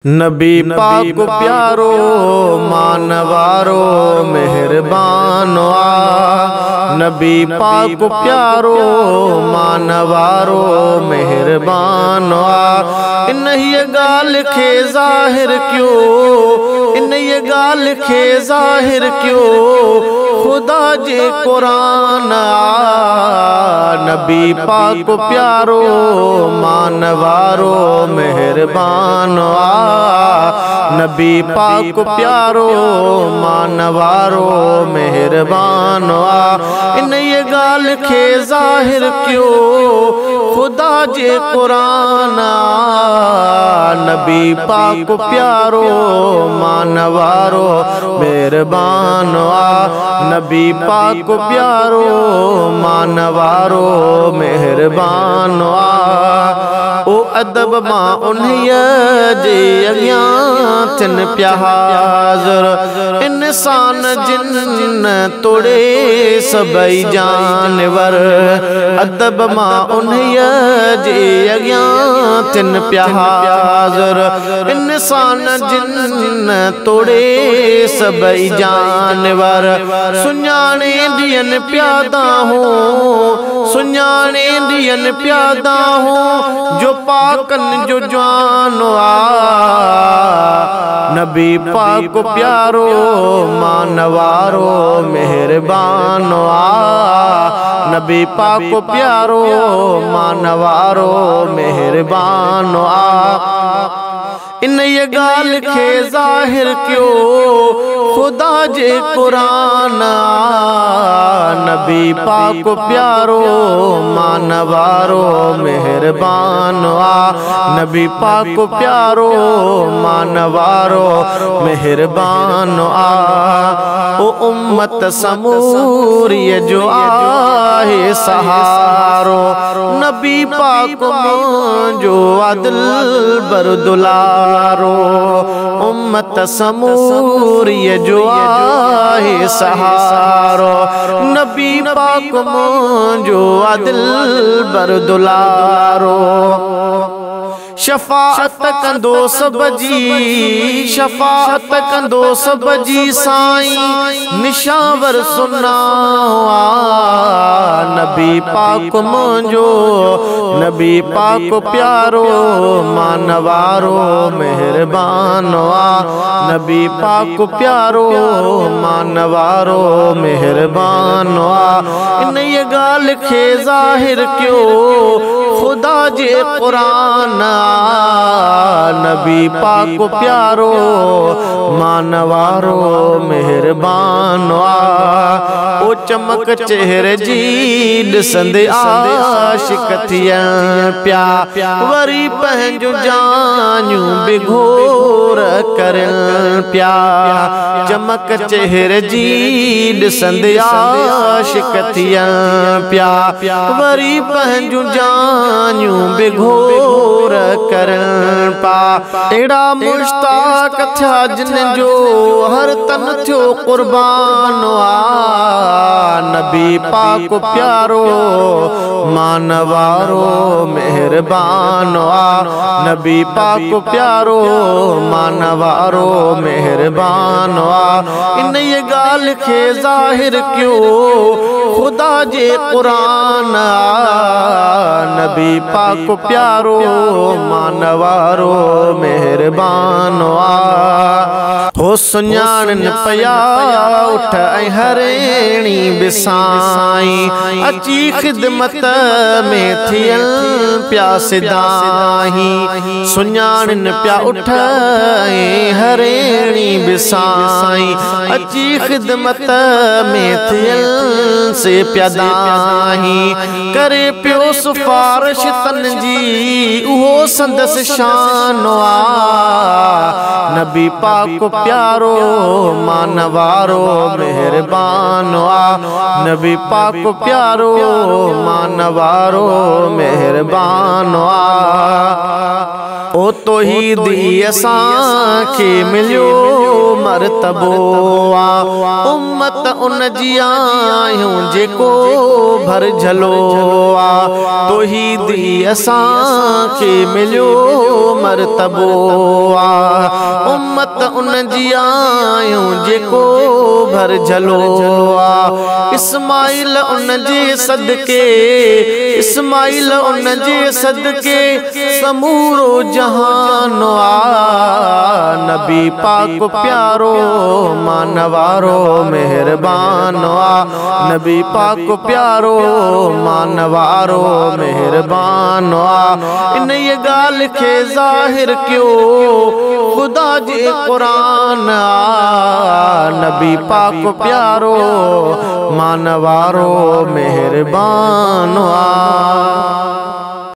नबी पाक प्यारो मानवारो मेहरबान आ। नबी पाक प्यारो मानवारो मेहरबान आ। इन ये गाल खे ज़ाहिर क्यों, इन ये गाल खे ज़ाहिर क्यों खुदा जे कुरान आ। नबी पाक प्यारो मानवारो मेहरबान आ। नबी पाक प्यारो मानवारो मेहरबान आ। इन ये गाल खे ज़ाहिर क्यों खुदा जे कुरान आ। नबी पाक प्यारो मानवारो मेहरबान आ। नबी पाक प्यारो मानवारो मेहरबान आ। ओ अदब मां उन्हीअ जे अॻियां थियनि पिया हाज़िर, इंसान जिन तोड़े सभई जानवर। अदब मां उन्हीअ जे अॻियां थियनि पिया हाज़िर, इंसान जिन तोड़े सभई जानवर। सुञाणे ॾियनि प्यादा हूं, सुञाणे ॾियनि प्यादा हूं जो पाकन जो जवान आ। नबी पाक प्यारो मानवारो मेहरबान आ। नबी पाक प्यारो मानवारो मेहरबान आ। इन ये गाल खे ज़ाहिर क्यों खुदा जे कुरान आ। नबी पाक प्यारो मानवारो मेहरबान आ। नबी पाक प्यारो मानवारो मेहरबान आ। ओ उम्मत समूरी जो आहे सहारो, नबी पाक जो अदल बरदुलारो। उम्मत समूरी जो आहे सहारो, नबी पाक जो अदल बरदुलारो। शफ़ाअत कंदो सब जी, शफ़ाअत कंदो सब जी साईं निशावर सुना आ। नबी पाक मुंहिंजो, नबी पाक प्यारो मानवारो मेहरबान आ। नबी पाक प्यारो मानवारो मेहरबान आ। इन ये गाल खे ज़ाहिर क्यों खुदा जे कुरान आ। नबी पाक प्यारो मानवारो मेहरबान आ। ओ चमक चेहरे जी ॾिसंदे आशिक थियनि पिया, वरी पंहिंजूं जानियूं बिघोर करनि पिया। चमक चेहरे जी ॾिसंदे आशिक थियनि पिया, वरी पंहिंजूं जानियूं बिघोर करनि पा। अहिड़ा मुश्ताक थिया जिन जो हर तन थियो कुर्बान आ। नबी पाक प्यारो मानवारो मेहरबान आ। नबी पाक प्यारो मानवारो मेहरबान आ। इन ये गाल खे ज़ाहिर क्यों खुदा जे कुरान आ। नबी पाक प्यारो मानवारो मेहरबान आ। हो सुञाणनि पिया उठ ऐं हरेणी बि साईं, अची ख़िदमत में थियनि पिया सिदाही। सुञाणनि पिया उठ ऐं हरेणी बि साईं, अची ख़िदमत में थियनि से पिया दाही। करे पियो सिफारिश तन जी उहो संदसि शान आ। नबी पाक प्यारो मानवारो मेहरबान आ। नबी पाक प्यारो मानवारो मेहरबान आ। ओ तौहीदी असांखे मिलियो मरतबो आ। उम्मत उन जी आहियूं जेको भर झलो आ तौहीदी असांखे मिलियो मर्तबो आ उम्मत उन जी आहियूं जेको भर झलो आ इस्माइल उन जे सदके इस्माइल उन जे सदके समूरो जहान आ नबी पाक प्यारो मानवारो मेहरबान आ नबी पाक प्यारो मानवारो मेहरबान आ इन ये गाल के ज़ाहिर क्यों खुदा जे कुरान आ नबी पाक प्यारो मानवारो मेहरबान आ।